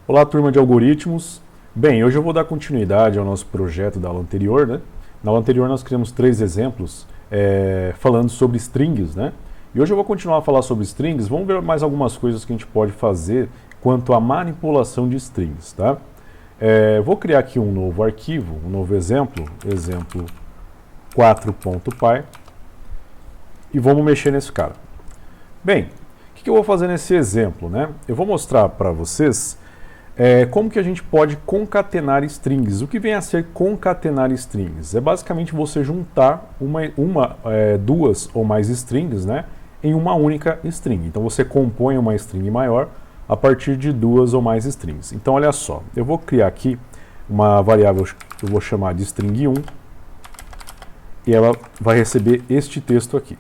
Olá, turma de algoritmos. Bem, hoje eu vou dar continuidade ao nosso projeto da aula anterior, né? Na aula anterior nós criamos 3 exemplos falando sobre strings, né? E hoje eu vou continuar a falar sobre strings. Vamos ver mais algumas coisas que a gente pode fazer quanto à manipulação de strings, tá? Vou criar aqui um novo arquivo, um novo exemplo 4.py, e vamos mexer nesse cara. Bem, o que eu vou fazer nesse exemplo, né? Eu vou mostrar para vocês como que a gente pode concatenar strings. O que vem a ser concatenar strings? É basicamente você juntar duas ou mais strings, né, em uma única string. Então você compõe uma string maior a partir de duas ou mais strings. Então olha só, eu vou criar aqui uma variável que eu vou chamar de string1 e ela vai receber este texto aqui.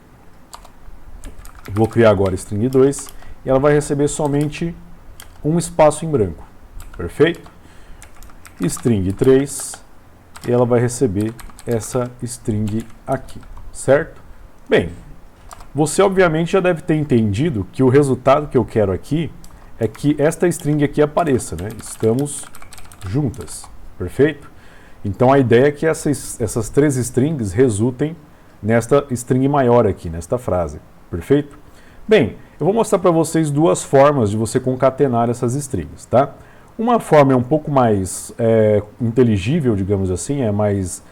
Vou criar agora string 2 e ela vai receber somente um espaço em branco. Perfeito? String 3 e ela vai receber essa string aqui, certo? Bem, você obviamente já deve ter entendido que o resultado que eu quero aqui é que esta string aqui apareça, né? Estamos juntas, perfeito? Então a ideia é que essas 3 strings resultem nesta string maior aqui, nesta frase, perfeito? Bem, eu vou mostrar para vocês duas formas de você concatenar essas strings, tá? Uma forma é um pouco mais inteligível, digamos assim,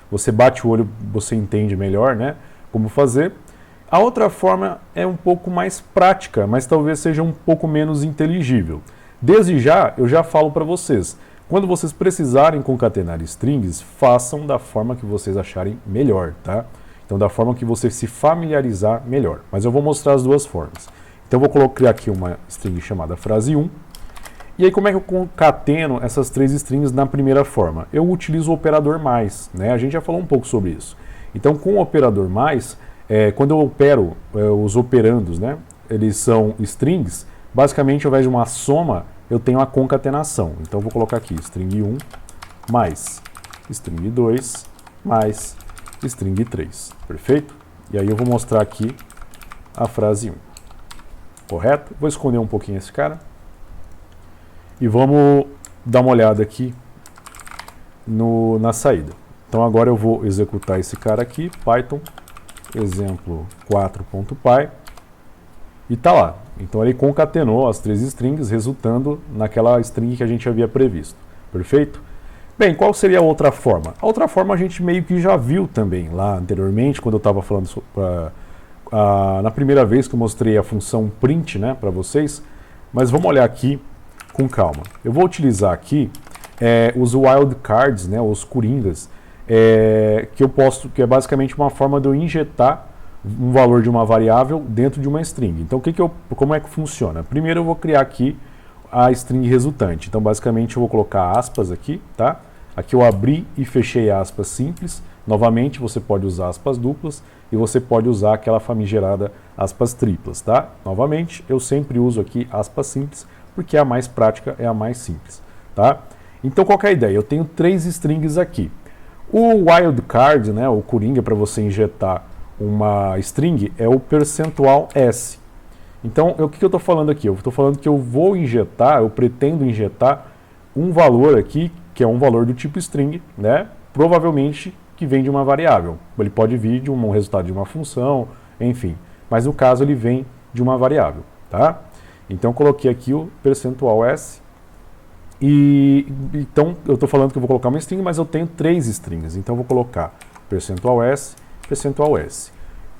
você bate o olho, você entende melhor, né, como fazer. A outra forma é um pouco mais prática, mas talvez seja um pouco menos inteligível. Desde já, eu já falo para vocês, quando vocês precisarem concatenar strings, façam da forma que vocês acharem melhor, tá? Então, da forma que você se familiarizar melhor. Mas eu vou mostrar as duas formas. Então, eu vou criar aqui uma string chamada frase1. E aí, como é que eu concateno essas 3 strings na primeira forma? Eu utilizo o operador mais, né? A gente já falou um pouco sobre isso. Então, com o operador mais, quando eu opero os operandos, né? Eles são strings, basicamente, ao invés de uma soma, eu tenho a concatenação. Então, eu vou colocar aqui string 1 mais string 2 mais string 3, perfeito? E aí eu vou mostrar aqui a frase 1, correto? Vou esconder um pouquinho esse cara. E vamos dar uma olhada aqui na saída. Então agora eu vou executar esse cara aqui, Python, exemplo 4.py, e está lá. Então ele concatenou as 3 strings, resultando naquela string que a gente havia previsto. Perfeito? Bem, qual seria a outra forma? A outra forma a gente meio que já viu também lá anteriormente, quando eu estava falando na primeira vez que eu mostrei a função print, né, para vocês. Mas vamos olhar aqui com calma. Eu vou utilizar aqui os wildcards, né, os coringas, que é basicamente uma forma de eu injetar um valor de uma variável dentro de uma string. Então, como é que funciona? Primeiro eu vou criar aqui a string resultante. Então, basicamente, eu vou colocar aspas aqui, tá? Aqui eu abri e fechei aspas simples. Novamente, você pode usar aspas duplas e você pode usar aquela famigerada aspas triplas, tá? Novamente, eu sempre uso aqui aspas simples, porque é a mais prática, é a mais simples, tá? Então, qual que é a ideia? Eu tenho 3 strings aqui. O wildcard, né, o coringa para você injetar uma string, é o percentual %s. Então, o que eu estou falando aqui? Eu estou falando que eu pretendo injetar um valor aqui, que é um valor do tipo string, né? Provavelmente que vem de uma variável. Ele pode vir de um resultado de uma função, enfim. Mas no caso ele vem de uma variável, tá? Então, coloquei aqui o percentual %s. Então, eu estou falando que eu vou colocar uma string, mas eu tenho 3 strings. Então, eu vou colocar percentual %s, percentual %s.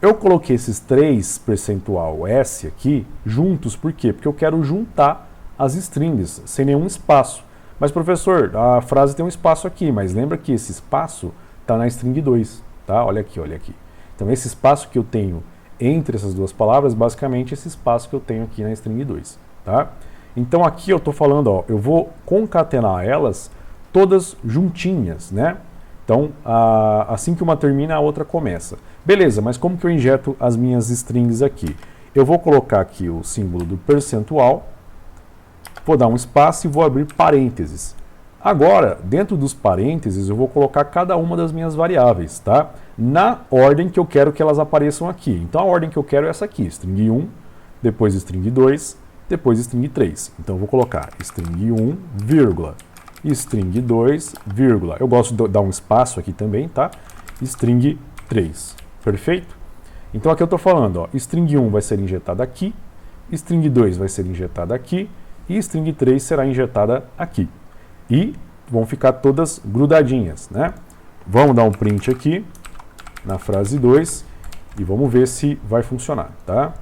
Eu coloquei esses 3 percentual %s aqui juntos, por quê? Porque eu quero juntar as strings, sem nenhum espaço. Mas, professor, a frase tem um espaço aqui, mas lembra que esse espaço está na string 2, tá? Olha aqui, olha aqui. Então, esse espaço que eu tenho entre essas duas palavras, basicamente esse espaço que eu tenho aqui na string 2, tá? Então aqui eu estou falando, ó, eu vou concatenar elas todas juntinhas, né? Então, assim que uma termina, a outra começa. Beleza, mas como que eu injeto as minhas strings aqui? Eu vou colocar aqui o símbolo do percentual, vou dar um espaço e vou abrir parênteses. Agora, dentro dos parênteses, eu vou colocar cada uma das minhas variáveis, tá? Na ordem que eu quero que elas apareçam aqui. Então, a ordem que eu quero é essa aqui, string 1, depois string 2, depois string 3. Então eu vou colocar string 1, vírgula, string 2, vírgula. Eu gosto de dar um espaço aqui também, tá? String 3. Perfeito? Então aqui eu estou falando, ó, string 1 vai ser injetada aqui, string 2 vai ser injetada aqui e string 3 será injetada aqui. E vão ficar todas grudadinhas, né? Vamos dar um print aqui na frase 2 e vamos ver se vai funcionar, tá?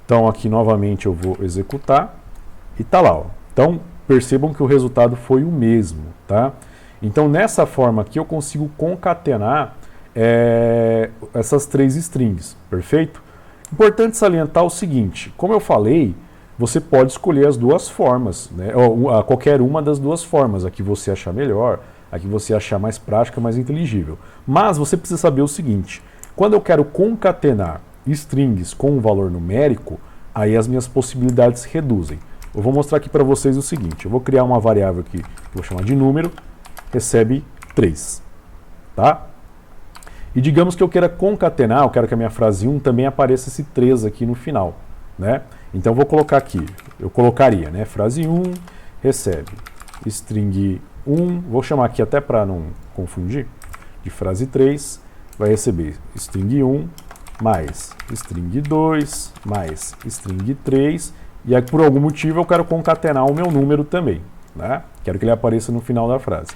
Então aqui novamente eu vou executar e tá lá, ó. Então percebam que o resultado foi o mesmo, tá? Então nessa forma aqui eu consigo concatenar essas 3 strings, perfeito? Importante salientar o seguinte, como eu falei, você pode escolher as duas formas, né? Ou qualquer uma das duas formas, a que você achar melhor, a que você achar mais prática, mais inteligível. Mas você precisa saber o seguinte, quando eu quero concatenar strings com um valor numérico, aí as minhas possibilidades reduzem. Eu vou mostrar aqui para vocês o seguinte, eu vou criar uma variável aqui, que eu vou chamar de número, recebe 3, tá? E digamos que eu queira concatenar, eu quero que a minha frase 1 também apareça esse 3 aqui no final, né? Então eu vou colocar aqui, eu colocaria, né, frase 1, recebe string 1, vou chamar aqui até para não confundir, de frase 3, vai receber string 1 mais string 2 mais string 3, e aí por algum motivo eu quero concatenar o meu número também, né? Quero que ele apareça no final da frase.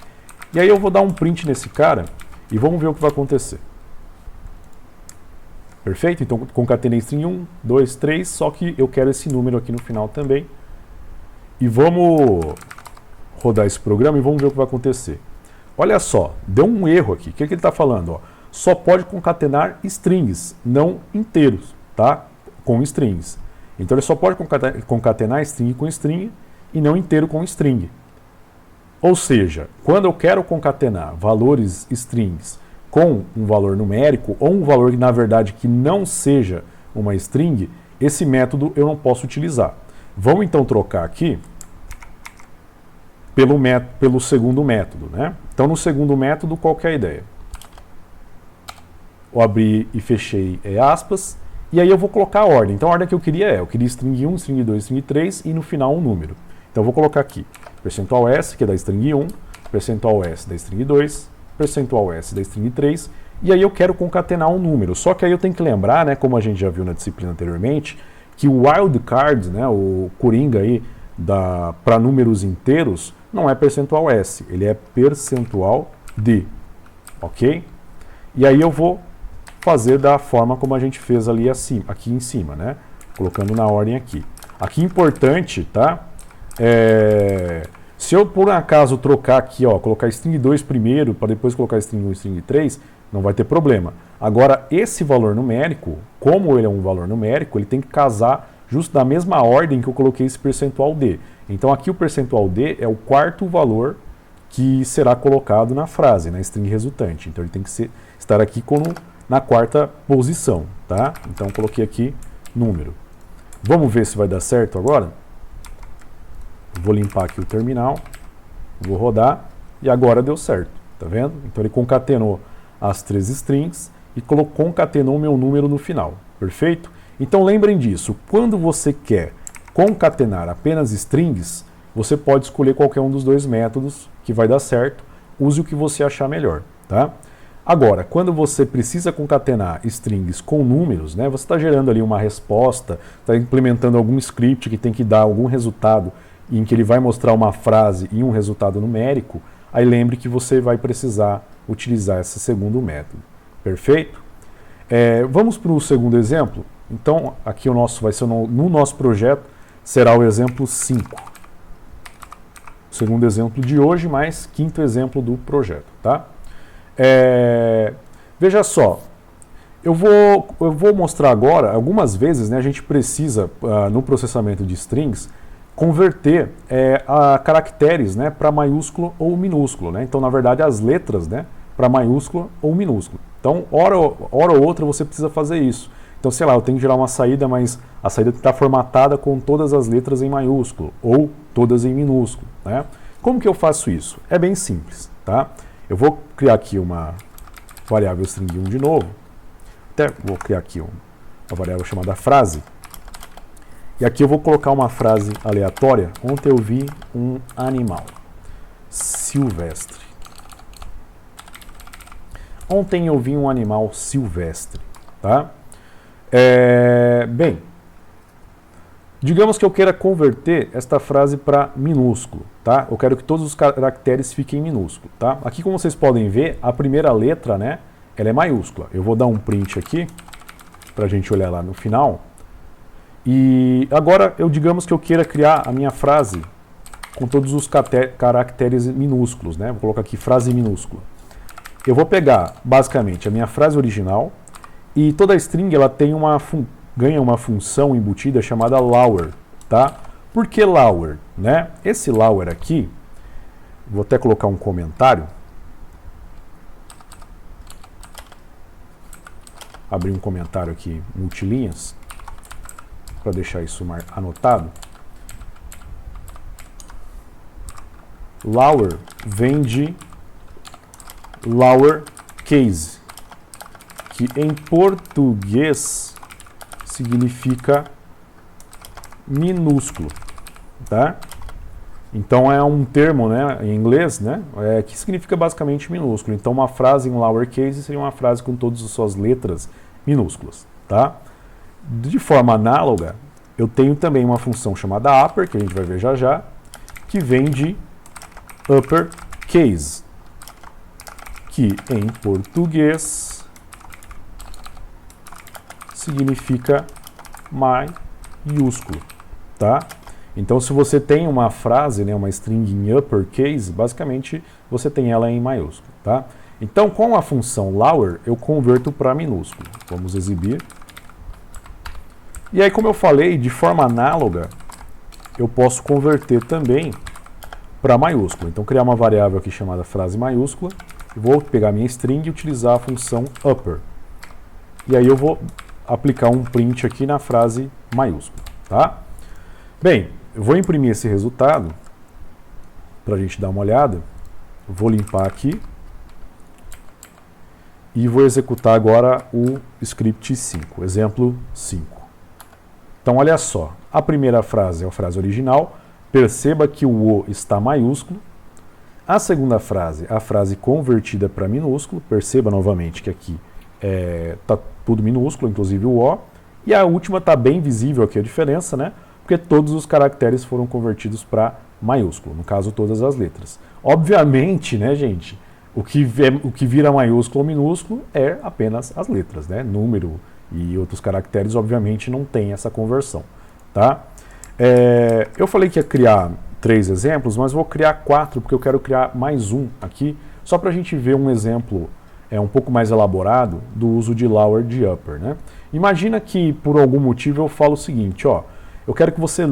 E aí eu vou dar um print nesse cara e vamos ver o que vai acontecer. Perfeito? Então concatenei string 1, 2, 3, só que eu quero esse número aqui no final também. E vamos rodar esse programa e vamos ver o que vai acontecer. Olha só, deu um erro aqui. O que ele está falando? Ó, só pode concatenar strings, não inteiros, tá? Com strings. Então ele só pode concatenar string com string e não inteiro com string. Ou seja, quando eu quero concatenar valores strings com um valor numérico, ou um valor, na verdade, que não seja uma string, esse método eu não posso utilizar. Vamos então trocar aqui pelo segundo método, né? Então no segundo método, qual que é a ideia? Eu abri e fechei aspas, e aí eu vou colocar a ordem. Então a ordem que eu queria string 1, string 2, string 3 e no final um número. Então eu vou colocar aqui percentual %s, que é da string 1, percentual %s da string 2, percentual %s da string 3, e aí eu quero concatenar um número. Só que aí eu tenho que lembrar, né, como a gente já viu na disciplina anteriormente, que o wildcard, né, o coringa aí para números inteiros, não é percentual %s, ele é percentual %d, ok? E aí eu vou fazer da forma como a gente fez ali aqui em cima, né, colocando na ordem aqui. Aqui importante, tá? Se eu por um acaso trocar aqui, ó, colocar string 2 primeiro, para depois colocar string 1 e string 3, não vai ter problema. Agora, esse valor numérico, como ele é um valor numérico, ele tem que casar justo da mesma ordem que eu coloquei esse percentual %d. Então aqui o percentual %d é o quarto valor que será colocado na frase, na string resultante. Então ele tem que estar aqui na quarta posição, tá? Então eu coloquei aqui número. Vamos ver se vai dar certo agora? Vou limpar aqui o terminal, vou rodar e agora deu certo, tá vendo? Então ele concatenou as 3 strings e concatenou o meu número no final, perfeito? Então lembrem disso, quando você quer concatenar apenas strings, você pode escolher qualquer um dos dois métodos que vai dar certo, use o que você achar melhor, tá? Agora, quando você precisa concatenar strings com números, né, você está gerando ali uma resposta, está implementando algum script que tem que dar algum resultado em que ele vai mostrar uma frase e um resultado numérico, aí lembre que você vai precisar utilizar esse segundo método. Perfeito? Vamos para o segundo exemplo? Então, aqui o nosso vai ser no nosso projeto, será o exemplo 5. O segundo exemplo de hoje, mais quinto exemplo do projeto, tá? Veja só, eu vou mostrar agora, algumas vezes, né, a gente precisa, no processamento de strings, converter a caracteres, né, para maiúsculo ou minúsculo, né? Então, na verdade, as letras, né, para maiúsculo ou minúsculo. Então, hora ou outra você precisa fazer isso. Então, sei lá, eu tenho que gerar uma saída, mas a saída está formatada com todas as letras em maiúsculo ou todas em minúsculo, né? Como que eu faço isso? É bem simples, tá? Eu vou criar aqui uma variável string 1 de novo. Até vou criar aqui uma variável chamada frase. E aqui eu vou colocar uma frase aleatória. Ontem eu vi um animal silvestre. Ontem eu vi um animal silvestre, tá? Bem, digamos que eu queira converter esta frase para minúsculo, tá? Eu quero que todos os caracteres fiquem em minúsculo, tá? Aqui, como vocês podem ver, a primeira letra, né, ela é maiúscula. Eu vou dar um print aqui, para a gente olhar lá no final. E agora, digamos que eu queira criar a minha frase com todos os caracteres minúsculos, né? Vou colocar aqui frase minúscula. Eu vou pegar, basicamente, a minha frase original e toda a string ela tem ganha uma função embutida chamada lower, tá? Por que lower, né? Esse lower aqui, vou até colocar um comentário. Abrir um comentário aqui, multilinhas, para deixar isso anotado. Lower vem de lower case, que em português significa minúsculo, tá? Então é um termo, né, em inglês, né, que significa basicamente minúsculo. Então uma frase em lowercase seria uma frase com todas as suas letras minúsculas, tá? De forma análoga, eu tenho também uma função chamada upper, que a gente vai ver já já, que vem de uppercase, que em português significa maiúsculo, tá? Então, se você tem uma frase, né, uma string em uppercase, basicamente você tem ela em maiúsculo, tá? Então, com a função lower, eu converto para minúsculo. Vamos exibir. E aí, como eu falei, de forma análoga, eu posso converter também para maiúsculo. Então, criar uma variável aqui chamada frase maiúscula. Vou pegar minha string e utilizar a função upper. E aí eu vou aplicar um print aqui na frase maiúscula, tá? Bem, eu vou imprimir esse resultado para a gente dar uma olhada. Vou limpar aqui e vou executar agora o script 5, exemplo 5. Então, olha só, a primeira frase é a frase original. Perceba que o O está maiúsculo. A segunda frase, a frase convertida para minúsculo. Perceba novamente que aqui está tudo minúsculo, inclusive o O. E a última está bem visível aqui a diferença, né? Porque todos os caracteres foram convertidos para maiúsculo, no caso todas as letras. Obviamente, né, gente, o que vira maiúsculo ou minúsculo é apenas as letras, né? Número e outros caracteres, obviamente, não tem essa conversão, tá? Eu falei que ia criar 3 exemplos, mas vou criar 4, porque eu quero criar mais um aqui, só para a gente ver um exemplo um pouco mais elaborado do uso de lower de upper, né? Imagina que, por algum motivo, eu falo o seguinte, ó, eu quero que você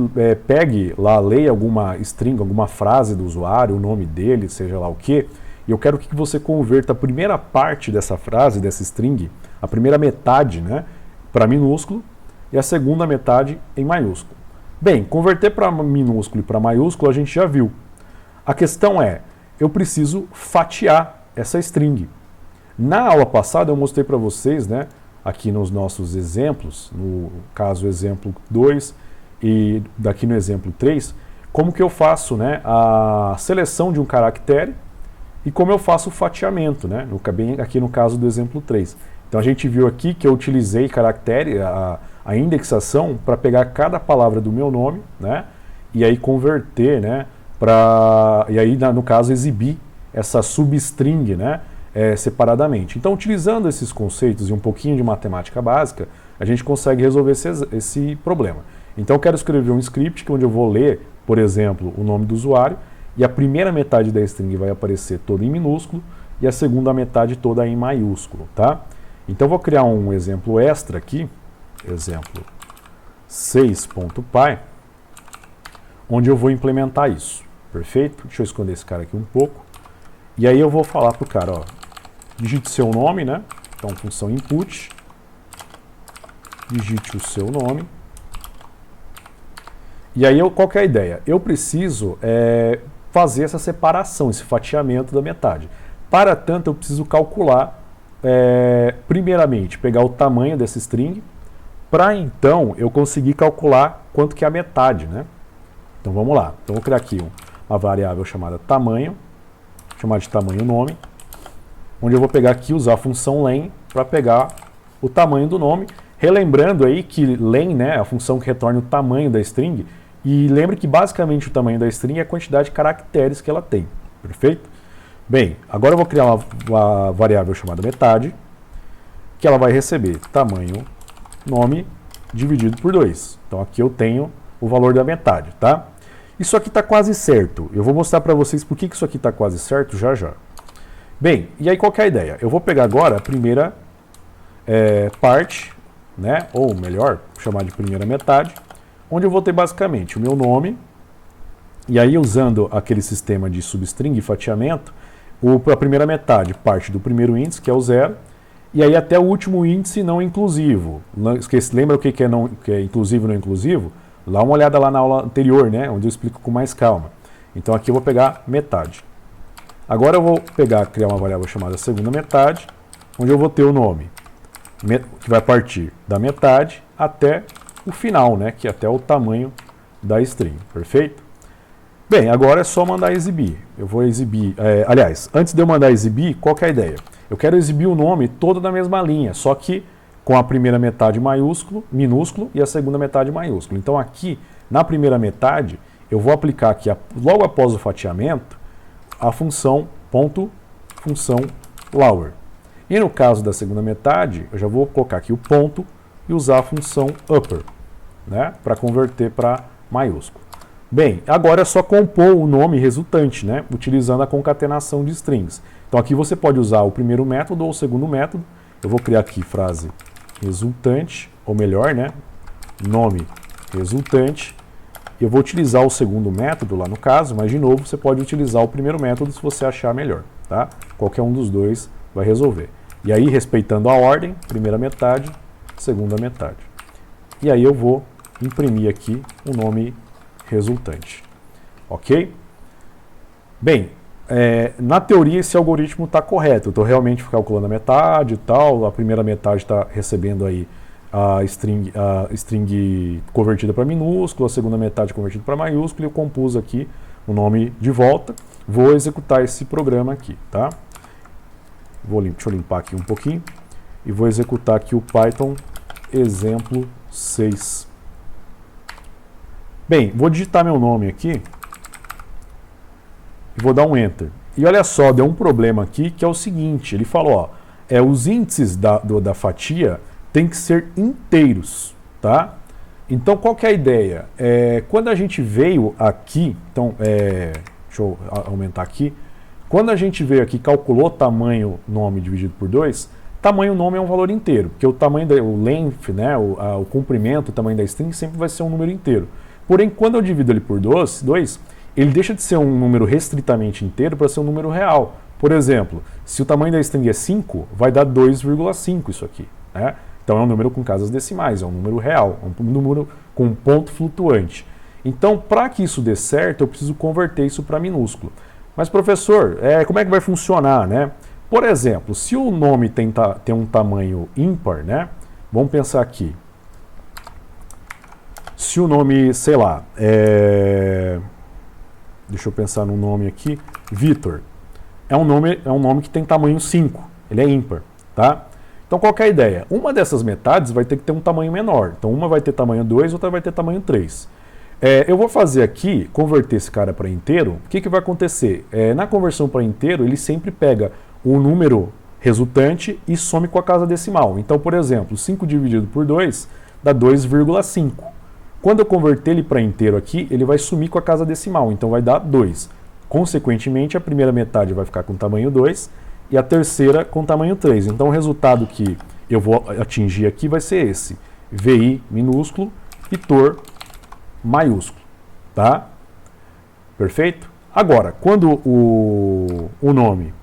pegue lá, leia alguma string, alguma frase do usuário, o nome dele, seja lá o que, e eu quero que você converta a primeira parte dessa frase, dessa string, a primeira metade, né, para minúsculo, e a segunda metade em maiúsculo. Bem, converter para minúsculo e para maiúsculo a gente já viu. A questão é, eu preciso fatiar essa string. Na aula passada eu mostrei para vocês, né, aqui nos nossos exemplos, no caso exemplo 2 e daqui no exemplo 3, como que eu faço, né, a seleção de um caractere e como eu faço o fatiamento, né, aqui no caso do exemplo 3. Então a gente viu aqui que eu utilizei caractere, a indexação para pegar cada palavra do meu nome, né, e aí converter, né, e aí no caso exibir essa substring, né, separadamente. Então, utilizando esses conceitos e um pouquinho de matemática básica, a gente consegue resolver esse problema. Então, eu quero escrever um script onde eu vou ler, por exemplo, o nome do usuário, e a primeira metade da string vai aparecer toda em minúsculo e a segunda metade toda em maiúsculo, tá? Então, eu vou criar um exemplo extra aqui, exemplo 6.py, onde eu vou implementar isso, perfeito? Deixa eu esconder esse cara aqui um pouco. E aí eu vou falar para o cara, ó, digite seu nome, né? Então, função input, digite o seu nome. E aí, qual que é a ideia? Eu preciso fazer essa separação, esse fatiamento da metade. Para tanto, eu preciso calcular, primeiramente, pegar o tamanho dessa string, para então eu conseguir calcular quanto que é a metade, né? Então vamos lá. Então vou criar aqui uma variável chamada tamanho, chamar de tamanho nome, onde eu vou pegar aqui, usar a função len para pegar o tamanho do nome, relembrando aí que len, né, é a função que retorna o tamanho da string, e lembre que basicamente o tamanho da string é a quantidade de caracteres que ela tem, perfeito? Bem, agora eu vou criar uma variável chamada metade, que ela vai receber tamanho nome dividido por 2. Então aqui eu tenho o valor da metade, tá? Isso aqui está quase certo. Eu vou mostrar para vocês por que isso aqui está quase certo já já. Bem, e aí qual que é a ideia? Eu vou pegar agora a primeira parte, né? Ou melhor, chamar de primeira metade, onde eu vou ter basicamente o meu nome, e aí usando aquele sistema de substring e fatiamento, a primeira metade parte do primeiro índice, que é o 0, e aí até o último índice não inclusivo. Lembra o que é inclusivo e não inclusivo? Dá uma olhada lá na aula anterior, né, onde eu explico com mais calma. Então aqui eu vou pegar metade. Agora eu vou criar uma variável chamada segunda metade, onde eu vou ter o nome, que vai partir da metade até o final, né, que é até o tamanho da string, perfeito? Bem, agora é só mandar exibir. Eu vou exibir, aliás, antes de eu mandar exibir, qual que é a ideia? Eu quero exibir o nome todo na mesma linha, só que com a primeira metade minúsculo e a segunda metade maiúsculo. Então aqui, na primeira metade, eu vou aplicar aqui, logo após o fatiamento, a função lower. E no caso da segunda metade, eu já vou colocar aqui o ponto e usar a função upper, né, para converter para maiúsculo. Bem, agora é só compor o nome resultante, né, utilizando a concatenação de strings. Então aqui você pode usar o primeiro método ou o segundo método. Eu vou criar aqui frase resultante, ou melhor, né, nome resultante. Eu vou utilizar o segundo método lá no caso, mas de novo você pode utilizar o primeiro método se você achar melhor, tá? Qualquer um dos dois vai resolver. E aí, respeitando a ordem, primeira metade, segunda metade. E aí eu vou imprimir aqui o nome resultante, ok? Bem, na teoria esse algoritmo está correto. Eu estou realmente calculando a metade e tal, a primeira metade está recebendo aí a string convertida para minúsculo, a segunda metade convertida para maiúsculo, e eu compus aqui o nome de volta. Vou executar esse programa aqui, tá? Deixa eu limpar aqui um pouquinho e vou executar aqui o Python exemplo 6. Bem, vou digitar meu nome aqui e vou dar um Enter. E olha só, deu um problema aqui que é o seguinte, ele falou, ó, os índices da fatia tem que ser inteiros, tá? Então, qual que é a ideia? Quando a gente veio aqui, então, deixa eu aumentar aqui. Quando a gente veio aqui, calculou tamanho nome dividido por 2, tamanho nome é um valor inteiro, porque o tamanho, o length, né, o comprimento, o tamanho da string sempre vai ser um número inteiro. Porém, quando eu divido ele por 2, ele deixa de ser um número restritamente inteiro para ser um número real. Por exemplo, se o tamanho da string é 5, vai dar 2,5 isso aqui, né? Então é um número com casas decimais, é um número real, é um número com um ponto flutuante. Então, para que isso dê certo, eu preciso converter isso para minúsculo. Mas, professor, como é que vai funcionar, né? Por exemplo, se o nome tem um tamanho ímpar, né? Vamos pensar aqui. Se o nome, sei lá, deixa eu pensar num nome aqui, Vitor. É um nome que tem tamanho 5, ele é ímpar, tá? Então, qual que é a ideia? Uma dessas metades vai ter que ter um tamanho menor. Então, uma vai ter tamanho 2, outra vai ter tamanho 3. Eu vou fazer aqui, converter esse cara para inteiro. O que vai acontecer? Na conversão para inteiro, ele sempre pega o número resultante e some com a casa decimal. Então, por exemplo, 5 dividido por 2 dá 2,5. Quando eu converter ele para inteiro aqui, ele vai sumir com a casa decimal, então vai dar 2. Consequentemente, a primeira metade vai ficar com tamanho 2 e a terceira com tamanho 3. Então, o resultado que eu vou atingir aqui vai ser esse. VI minúsculo e TOR maiúsculo, tá? Perfeito? Agora, quando o nome,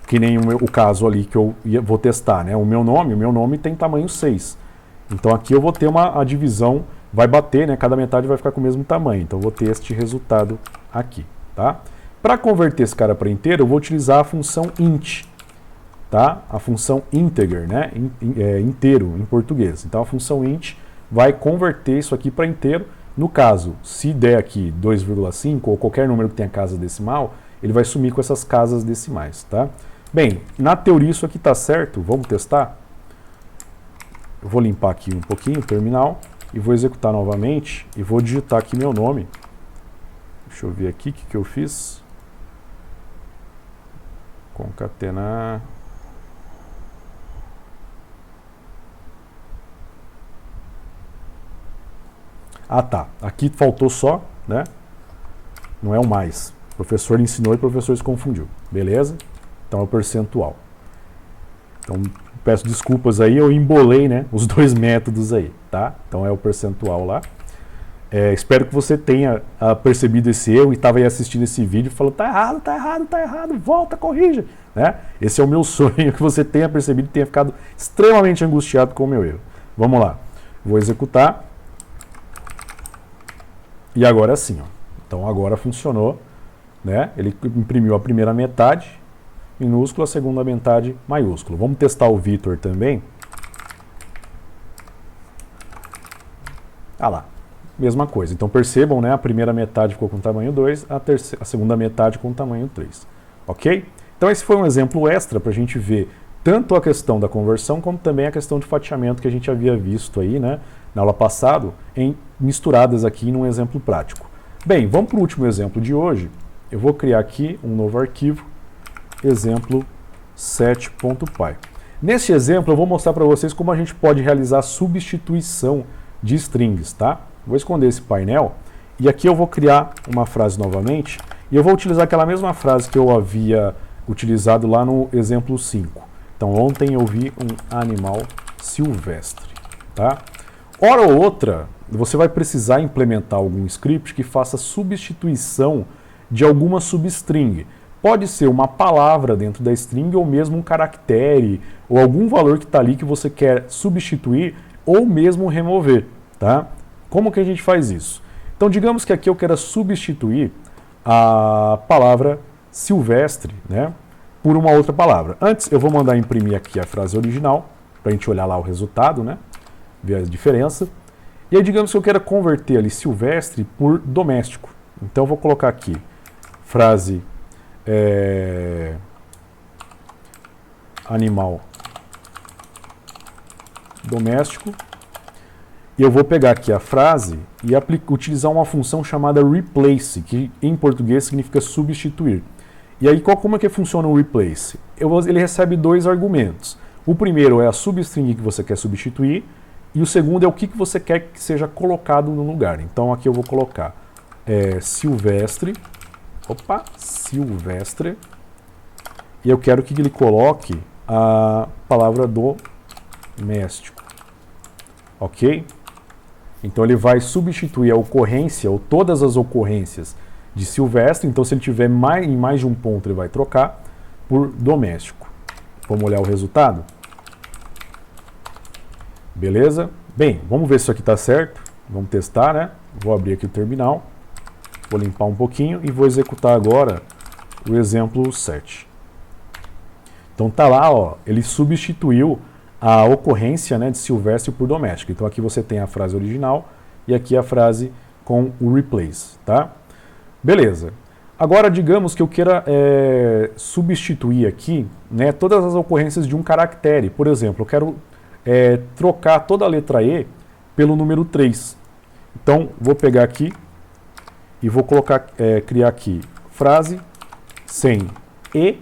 que nem o caso ali que eu vou testar, né? O meu nome tem tamanho 6. Então aqui eu vou ter a divisão, vai bater, né? Cada metade vai ficar com o mesmo tamanho. Então eu vou ter este resultado aqui, tá? Para converter esse cara para inteiro, eu vou utilizar a função int. tá? A função integer, né? Inteiro em português. Então a função int vai converter isso aqui para inteiro. No caso, se der aqui 2,5 ou qualquer número que tenha casa decimal, ele vai sumir com essas casas decimais, tá? Bem, na teoria isso aqui está certo, vamos testar? Eu vou limpar aqui um pouquinho o terminal e vou executar novamente e vou digitar aqui meu nome. Deixa eu ver aqui o que eu fiz. Concatenar. Ah, tá. Aqui faltou só, né? Não é o mais. O professor ensinou e o professor se confundiu. Beleza? Então é o percentual. Então, peço desculpas aí, eu embolei, né, os dois métodos aí, tá? Então é o percentual lá. Espero que você tenha percebido esse erro e estava aí assistindo esse vídeo e falou, tá errado, tá errado, tá errado, volta, corrija. Né? Esse é o meu sonho, que você tenha percebido e tenha ficado extremamente angustiado com o meu erro. Vamos lá. Vou executar. E agora sim, ó. Então agora funcionou, né? Ele imprimiu a primeira metade minúsculo, a segunda metade maiúsculo. Vamos testar o Vitor também. Ah lá, mesma coisa. Então percebam, né? A primeira metade ficou com tamanho 2, a segunda metade com tamanho 3. Ok? Então esse foi um exemplo extra para a gente ver tanto a questão da conversão como também a questão de fatiamento que a gente havia visto aí, né? Na aula passada, misturadas aqui num exemplo prático. Bem, vamos para o último exemplo de hoje. Eu vou criar aqui um novo arquivo, exemplo set.py. Nesse exemplo eu vou mostrar para vocês como a gente pode realizar substituição de strings, tá? Vou esconder esse painel e aqui eu vou criar uma frase novamente e eu vou utilizar aquela mesma frase que eu havia utilizado lá no exemplo 5. Então ontem eu vi um animal silvestre, tá? Hora ou outra, você vai precisar implementar algum script que faça substituição de alguma substring. Pode ser uma palavra dentro da string ou mesmo um caractere ou algum valor que está ali que você quer substituir ou mesmo remover, tá? Como que a gente faz isso? Então digamos que aqui eu quero substituir a palavra silvestre, né, por uma outra palavra. Antes eu vou mandar imprimir aqui a frase original para a gente olhar lá o resultado, né? Ver a diferença. E aí digamos que eu quero converter ali silvestre por doméstico. Então eu vou colocar aqui frase animal doméstico. E eu vou pegar aqui a frase e utilizar uma função chamada replace, que em português significa substituir. E aí como é que funciona o replace? Ele recebe dois argumentos. O primeiro é a substring que você quer substituir, e o segundo é o que você quer que seja colocado no lugar. Então aqui eu vou colocar silvestre, silvestre, e eu quero que ele coloque a palavra doméstico. Ok? Então ele vai substituir a ocorrência, ou todas as ocorrências de silvestre, então se ele tiver em mais de um ponto ele vai trocar, por doméstico. Vamos olhar o resultado? Beleza? Bem, vamos ver se isso aqui está certo. Vamos testar, né? Vou abrir aqui o terminal, vou limpar um pouquinho e vou executar agora o exemplo 7. Então tá lá, ó, ele substituiu a ocorrência, né, de silvestre por doméstico. Então aqui você tem a frase original e aqui a frase com o replace, tá? Beleza. Agora digamos que eu queira substituir aqui, né, todas as ocorrências de um caractere. Por exemplo, eu quero trocar toda a letra E pelo número 3. Então vou pegar aqui e vou criar aqui frase sem E.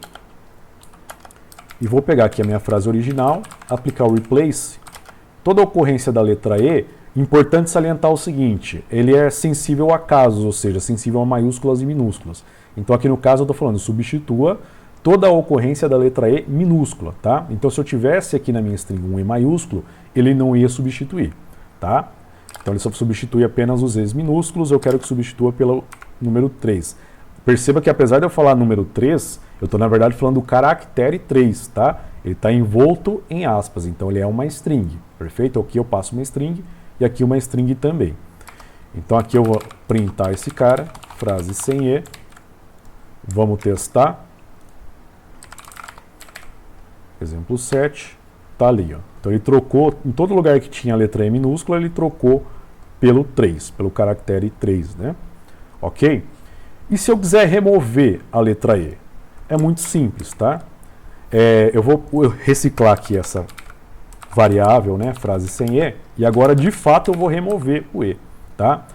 E vou pegar aqui a minha frase original, aplicar o replace. Toda ocorrência da letra E, importante salientar o seguinte, ele é sensível a casos, ou seja, sensível a maiúsculas e minúsculas. Então aqui no caso eu estou falando, substitua toda a ocorrência da letra E minúscula, tá? Então se eu tivesse aqui na minha string um E maiúsculo, ele não ia substituir, tá? Então ele só substitui apenas os E's minúsculos, eu quero que substitua pelo número 3. Perceba que apesar de eu falar número 3, eu estou na verdade falando do caractere 3, tá? Ele está envolto em aspas, então ele é uma string, perfeito? Aqui eu passo uma string e aqui uma string também. Então aqui eu vou printar esse cara, frase sem E, vamos testar. Exemplo 7, está ali. Ó. Então ele trocou, em todo lugar que tinha a letra E minúscula, ele trocou pelo 3, pelo caractere 3, né? Ok? E se eu quiser remover a letra E? É muito simples, tá? Eu vou reciclar aqui essa variável, né, frase sem E, e agora de fato eu vou remover o E, tá?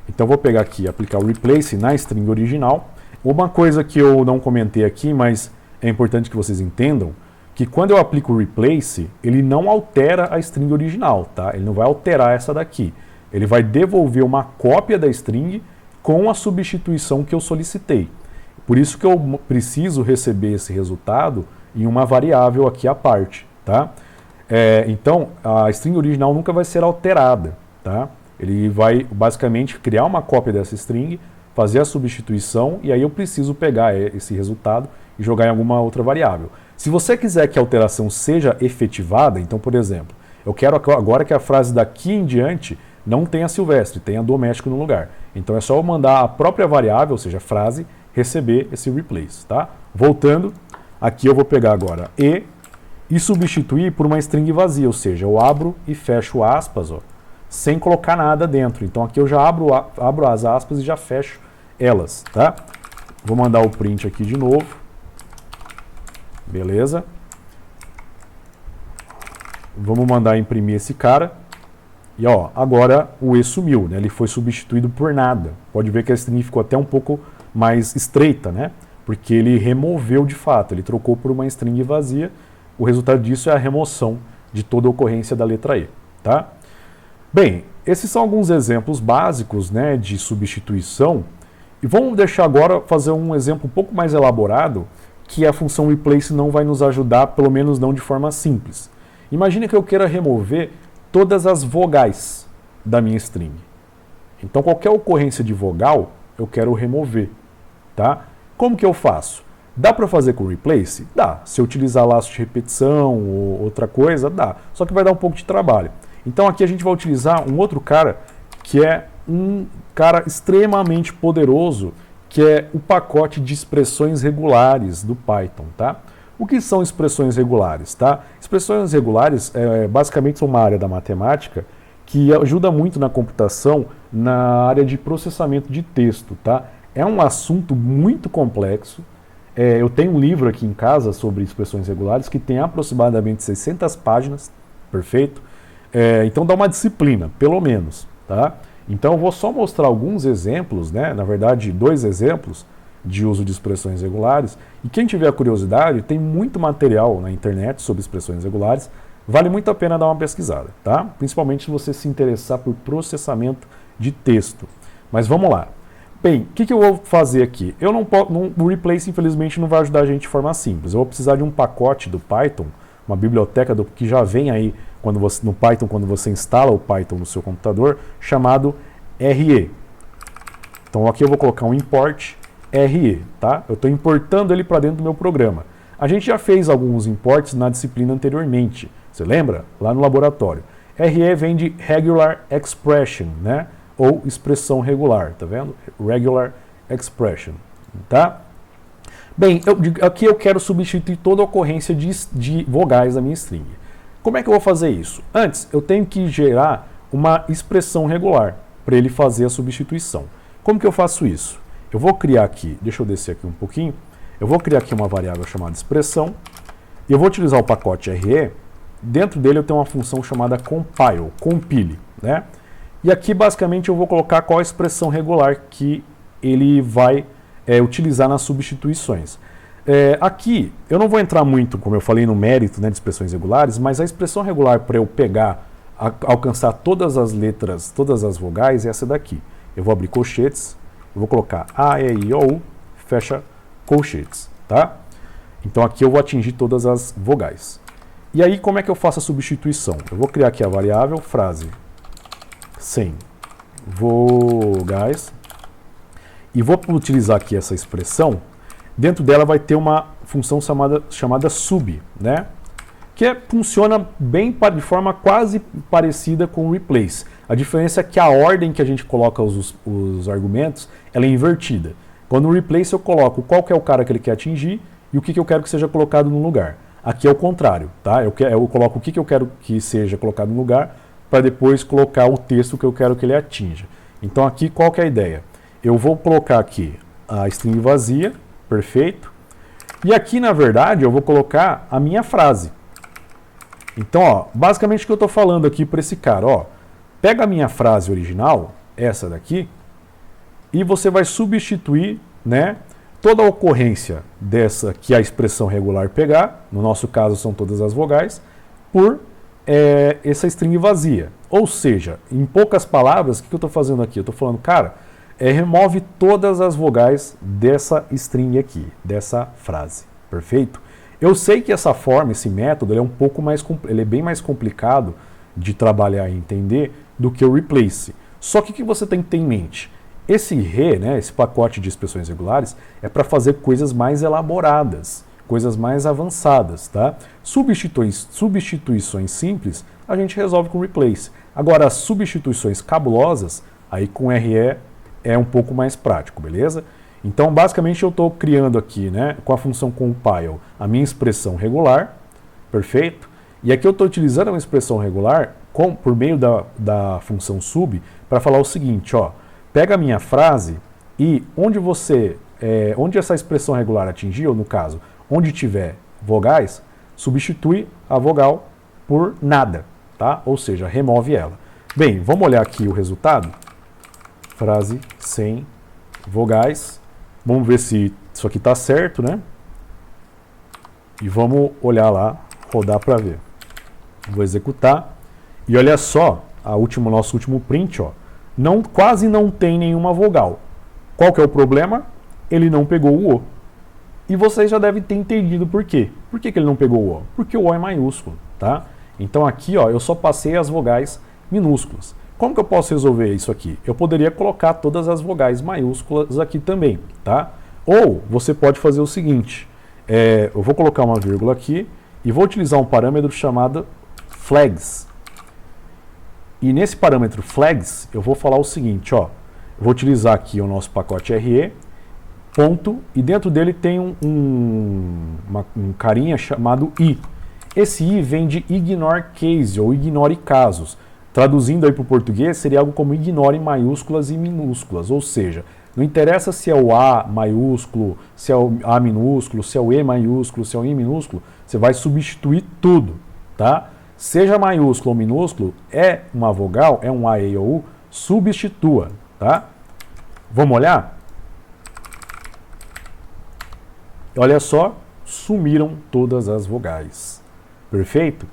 Então eu vou pegar aqui e aplicar o replace na string original. Uma coisa que eu não comentei aqui, mas é importante que vocês entendam, que quando eu aplico o replace, ele não altera a string original, tá? Ele não vai alterar essa daqui. Ele vai devolver uma cópia da string com a substituição que eu solicitei. Por isso que eu preciso receber esse resultado em uma variável aqui à parte, tá? Então, a string original nunca vai ser alterada, tá? Ele vai basicamente criar uma cópia dessa string, fazer a substituição e aí eu preciso pegar esse resultado e jogar em alguma outra variável. Se você quiser que a alteração seja efetivada, então, por exemplo, eu quero agora que a frase daqui em diante não tenha Silvestre, tenha doméstico no lugar. Então é só eu mandar a própria variável, ou seja, a frase, receber esse replace, tá? Voltando, aqui eu vou pegar agora e substituir por uma string vazia, ou seja, eu abro e fecho aspas, ó, sem colocar nada dentro. Então aqui eu já abro as aspas e já fecho elas, tá? Vou mandar o print aqui de novo. Beleza? Vamos mandar imprimir esse cara. E ó, agora o E sumiu, né? Ele foi substituído por nada. Pode ver que a string ficou até um pouco mais estreita, né? Porque ele removeu de fato, ele trocou por uma string vazia. O resultado disso é a remoção de toda a ocorrência da letra E, tá? Bem, esses são alguns exemplos básicos, né, de substituição. E vamos deixar agora fazer um exemplo um pouco mais elaborado, que a função replace não vai nos ajudar, pelo menos não de forma simples. Imagine que eu queira remover todas as vogais da minha string. Então qualquer ocorrência de vogal eu quero remover, tá? Como que eu faço? Dá para fazer com replace? Dá. Se eu utilizar laço de repetição ou outra coisa, dá. Só que vai dar um pouco de trabalho. Então aqui a gente vai utilizar um outro cara que é um cara extremamente poderoso, que é o pacote de expressões regulares do Python, tá? O que são expressões regulares, tá? Expressões regulares basicamente são uma área da matemática que ajuda muito na computação na área de processamento de texto, tá? É um assunto muito complexo. Eu tenho um livro aqui em casa sobre expressões regulares que tem aproximadamente 600 páginas, perfeito? Então dá uma disciplina, pelo menos, tá? Então eu vou só mostrar alguns exemplos, né? Na verdade 2 exemplos de uso de expressões regulares. E quem tiver curiosidade, tem muito material na internet sobre expressões regulares. Vale muito a pena dar uma pesquisada, tá? Principalmente se você se interessar por processamento de texto. Mas vamos lá. Bem, o que eu vou fazer aqui? O replace, infelizmente, não vai ajudar a gente de forma simples. Eu vou precisar de um pacote do Python, uma biblioteca que já vem aí no Python, quando você instala o Python no seu computador, chamado RE. Então aqui eu vou colocar um import RE, tá? Eu estou importando ele para dentro do meu programa. A gente já fez alguns imports na disciplina anteriormente, você lembra? Lá no laboratório. RE vem de Regular Expression, né? Ou expressão regular, tá vendo? Regular Expression, tá? Bem, aqui eu quero substituir toda a ocorrência de vogais da minha string. Como é que eu vou fazer isso? Antes, eu tenho que gerar uma expressão regular para ele fazer a substituição. Como que eu faço isso? Eu vou criar aqui, deixa eu descer aqui um pouquinho, eu vou criar aqui uma variável chamada expressão, e eu vou utilizar o pacote RE, dentro dele eu tenho uma função chamada compile, né? E aqui basicamente eu vou colocar qual a expressão regular que ele vai utilizar nas substituições. Aqui, eu não vou entrar muito, como eu falei, no mérito, né, de expressões regulares, mas a expressão regular para eu pegar, alcançar todas as letras, todas as vogais, é essa daqui. Eu vou abrir colchetes, eu vou colocar A, E, I, O, U, fecha colchetes, tá? Então aqui eu vou atingir todas as vogais. E aí como é que eu faço a substituição? Eu vou criar aqui a variável frase sem vogais e vou utilizar aqui essa expressão. Dentro dela vai ter uma função chamada sub, né? Que funciona bem de forma quase parecida com o replace. A diferença é que a ordem que a gente coloca os argumentos, ela é invertida. Quando no replace eu coloco qual que é o cara que ele quer atingir e o que eu quero que seja colocado no lugar. Aqui é o contrário, tá? Eu coloco o que eu quero que seja colocado no lugar para depois colocar o texto que eu quero que ele atinja. Então aqui qual que é a ideia? Eu vou colocar aqui a string vazia, perfeito. E aqui, na verdade, eu vou colocar a minha frase. Então, ó, basicamente o que eu estou falando aqui para esse cara, ó, pega a minha frase original, essa daqui, e você vai substituir, né, toda a ocorrência dessa que a expressão regular pegar, no nosso caso são todas as vogais, por essa string vazia. Ou seja, em poucas palavras, o que eu estou fazendo aqui? Eu estou falando, cara, remove todas as vogais dessa string aqui, dessa frase, perfeito? Eu sei que essa forma, esse método, ele é um pouco mais, ele é bem mais complicado de trabalhar e entender do que o replace. Só que o que você tem que ter em mente? Esse re, né, esse pacote de expressões regulares, é para fazer coisas mais elaboradas, coisas mais avançadas, tá? Substituições simples, a gente resolve com replace. Agora, as substituições cabulosas, aí com RE é um pouco mais prático, beleza? Então, basicamente, eu estou criando aqui, né, com a função compile, a minha expressão regular, perfeito? E aqui eu estou utilizando uma expressão regular por meio da função sub para falar o seguinte, ó, pega a minha frase e onde essa expressão regular atingiu, no caso, onde tiver vogais, substitui a vogal por nada, tá? Ou seja, remove ela. Bem, vamos olhar aqui o resultado. Frase sem vogais. Vamos ver se isso aqui está certo, né? E vamos olhar lá, rodar para ver. Vou executar. E olha só, nosso último print, ó, quase não tem nenhuma vogal. Qual que é o problema? Ele não pegou o O. E vocês já devem ter entendido por quê. Por que ele não pegou o O? Porque o O é maiúsculo, tá? Então aqui, ó, eu só passei as vogais minúsculas. Como que eu posso resolver isso aqui? Eu poderia colocar todas as vogais maiúsculas aqui também, tá? Ou você pode fazer o seguinte, eu vou colocar uma vírgula aqui e vou utilizar um parâmetro chamado flags. E nesse parâmetro flags, eu vou falar o seguinte, ó, eu vou utilizar aqui o nosso pacote RE, ponto, e dentro dele tem um carinha chamado i. Esse i vem de ignore case, ou ignore casos. Traduzindo aí para o português, seria algo como ignore maiúsculas e minúsculas, ou seja, não interessa se é o A maiúsculo, se é o A minúsculo, se é o E maiúsculo, se é o I minúsculo, você vai substituir tudo, tá? Seja maiúsculo ou minúsculo, é uma vogal, é um A, E ou U, substitua, tá? Vamos olhar? Olha só, sumiram todas as vogais. Perfeito?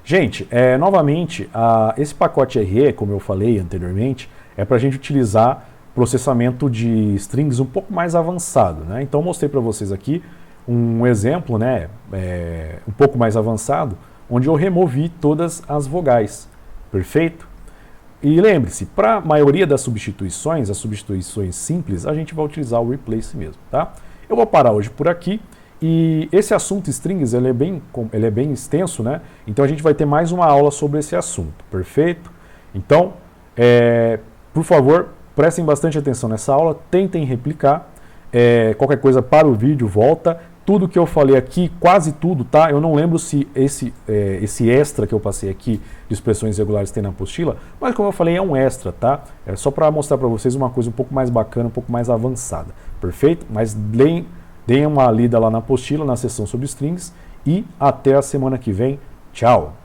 Gente, novamente, esse pacote RE, como eu falei anteriormente, é para a gente utilizar processamento de strings um pouco mais avançado, né? Então, eu mostrei para vocês aqui um exemplo, né, um pouco mais avançado, onde eu removi todas as vogais. Perfeito? E lembre-se, para a maioria das substituições, as substituições simples, a gente vai utilizar o replace mesmo, tá? Eu vou parar hoje por aqui. E esse assunto strings, ele é bem extenso, né? Então a gente vai ter mais uma aula sobre esse assunto, perfeito? Então, por favor, prestem bastante atenção nessa aula, tentem replicar. Qualquer coisa para o vídeo, volta. Tudo que eu falei aqui, quase tudo, tá? Eu não lembro se esse extra que eu passei aqui de expressões regulares tem na apostila, mas como eu falei, é um extra, tá? É só para mostrar para vocês uma coisa um pouco mais bacana, um pouco mais avançada, perfeito? Mas deem uma lida lá na apostila, na seção sobre strings, e até a semana que vem. Tchau!